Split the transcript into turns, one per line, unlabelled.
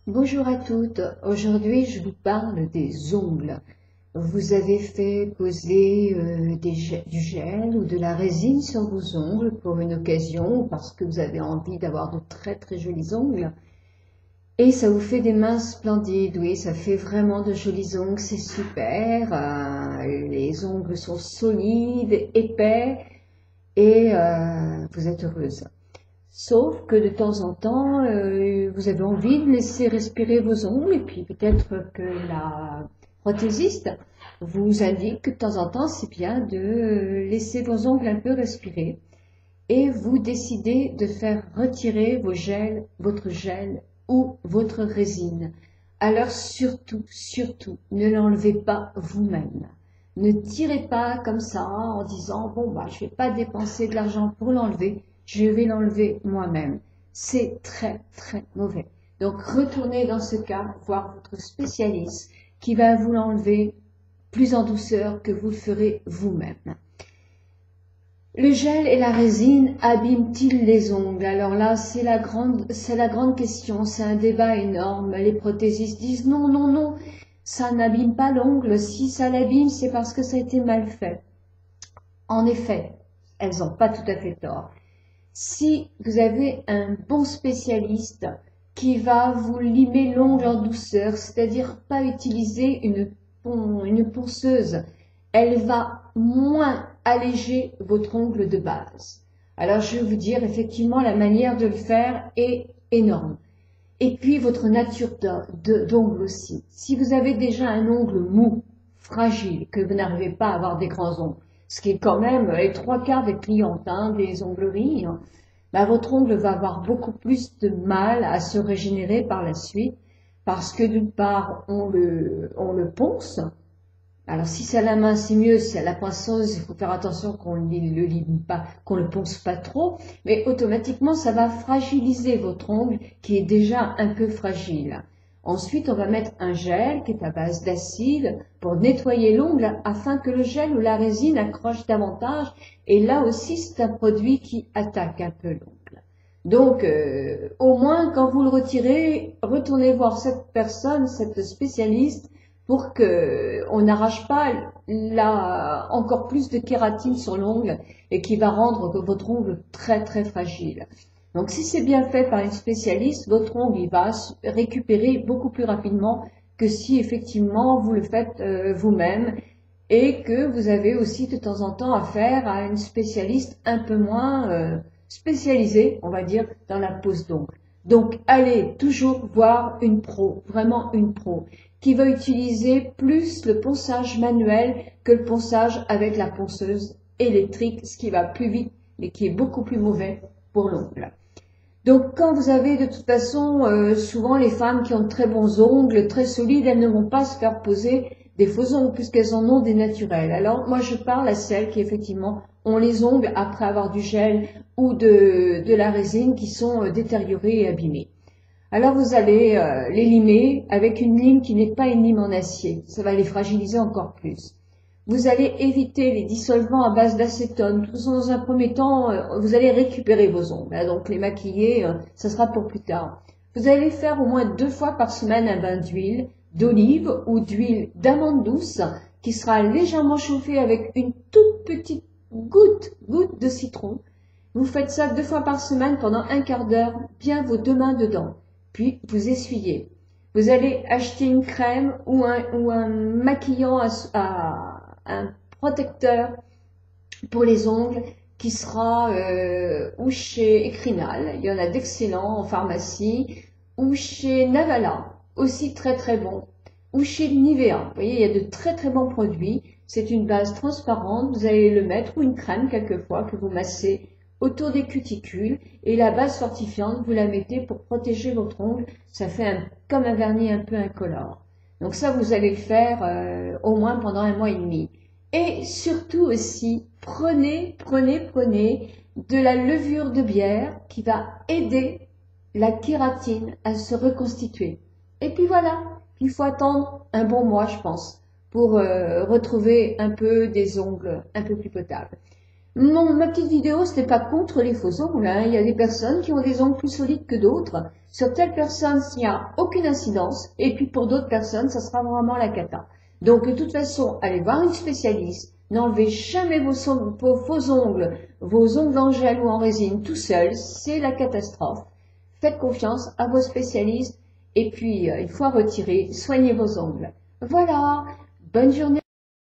Bonjour à toutes, aujourd'hui je vous parle des ongles. Vous avez fait poser du gel ou de la résine sur vos ongles pour une occasion ou parce que vous avez envie d'avoir de très très jolis ongles. Et ça vous fait des mains splendides, oui, ça fait vraiment de jolis ongles, c'est super. Les ongles sont solides, épais et vous êtes heureuse. Sauf que de temps en temps, vous avez envie de laisser respirer vos ongles et puis peut-être que la prothésiste vous indique que de temps en temps, c'est bien de laisser vos ongles un peu respirer et vous décidez de faire retirer votre gel ou votre résine. Alors surtout, ne l'enlevez pas vous-même. Ne tirez pas comme ça en disant bon bah je vais pas dépenser de l'argent pour l'enlever, je vais l'enlever moi-même. C'est très très mauvais. Donc retournez dans ce cas voir votre spécialiste qui va vous l'enlever plus en douceur que vous le ferez vous-même. Le gel et la résine abîment-ils les ongles? Alors là, c'est la grande question, c'est un débat énorme. Les prothésistes disent non, non, non, ça n'abîme pas l'ongle. Si ça l'abîme, c'est parce que ça a été mal fait. En effet, elles n'ont pas tout à fait tort. Si vous avez un bon spécialiste qui va vous limer l'ongle en douceur, c'est-à-dire pas utiliser une ponceuse, elle va moins alléger votre ongle de base. Alors je vais vous dire, effectivement, la manière de le faire est énorme. Et puis votre nature d'ongle aussi. Si vous avez déjà un ongle mou, fragile, que vous n'arrivez pas à avoir des grands ongles, ce qui est quand même les trois quarts des clientes des ongleries, bah, votre ongle va avoir beaucoup plus de mal à se régénérer par la suite, parce que d'une part, on le ponce. Alors si c'est à la main, c'est mieux, si à la pinceuse, il faut faire attention qu'on ne le lime pas, qu'on le ponce pas trop, mais automatiquement, ça va fragiliser votre ongle qui est déjà un peu fragile. Ensuite, on va mettre un gel qui est à base d'acide pour nettoyer l'ongle afin que le gel ou la résine accroche davantage. Et là aussi, c'est un produit qui attaque un peu l'ongle. Donc, au moins, quand vous le retirez, retournez voir cette personne, cette spécialiste, pour que on n'arrache pas encore plus de kératine sur l'ongle et qui va rendre votre ongle très très fragile. Donc si c'est bien fait par une spécialiste, votre ongle il va se récupérer beaucoup plus rapidement que si effectivement vous le faites vous-même et que vous avez aussi de temps en temps affaire à une spécialiste un peu moins spécialisée, on va dire, dans la pose d'ongle. Donc allez toujours voir une pro, vraiment une pro, qui va utiliser plus le ponçage manuel que le ponçage avec la ponceuse électrique, ce qui va plus vite mais qui est beaucoup plus mauvais pour l'ongle. Donc quand vous avez de toute façon, souvent les femmes qui ont de très bons ongles, très solides, elles ne vont pas se faire poser des faux ongles puisqu'elles en ont des naturels. Alors moi je parle à celles qui effectivement ont les ongles après avoir du gel ou de la résine qui sont détériorés et abîmés. Alors vous allez les limer avec une lime qui n'est pas une lime en acier. Ça va les fragiliser encore plus. Vous allez éviter les dissolvants à base d'acétone. De toute façon, dans un premier temps, vous allez récupérer vos ongles. Donc les maquiller, ça sera pour plus tard. Vous allez faire au moins 2 fois par semaine un bain d'huile d'olive ou d'huile d'amande douce qui sera légèrement chauffée avec une toute petite goutte de citron. Vous faites ça 2 fois par semaine pendant un quart d'heure, bien vos 2 mains dedans. Puis vous essuyez. Vous allez acheter une crème ou un maquillant un protecteur pour les ongles qui sera ou chez Ecrinal, il y en a d'excellents en pharmacie, ou chez Navala, aussi très très bon, ou chez Nivea. Vous voyez, il y a de très très bons produits. C'est une base transparente, vous allez le mettre, ou une crème quelquefois que vous massez autour des cuticules, et la base fortifiante, vous la mettez pour protéger votre ongle. Ça fait comme un vernis un peu incolore. Donc ça, vous allez le faire au moins pendant 1 mois et demi. Et surtout aussi, prenez de la levure de bière qui va aider la kératine à se reconstituer. Et puis voilà, il faut attendre un bon mois, je pense, pour retrouver un peu des ongles un peu plus potables. Ma petite vidéo, ce n'est pas contre les faux ongles, hein. Il y a des personnes qui ont des ongles plus solides que d'autres. Sur telle personne, il n'y a aucune incidence. Et puis pour d'autres personnes, ça sera vraiment la cata. Donc de toute façon, allez voir une spécialiste. N'enlevez jamais vos faux ongles, vos ongles en gel ou en résine tout seul. C'est la catastrophe. Faites confiance à vos spécialistes. Et puis, une fois retirés, soignez vos ongles. Voilà. Bonne journée.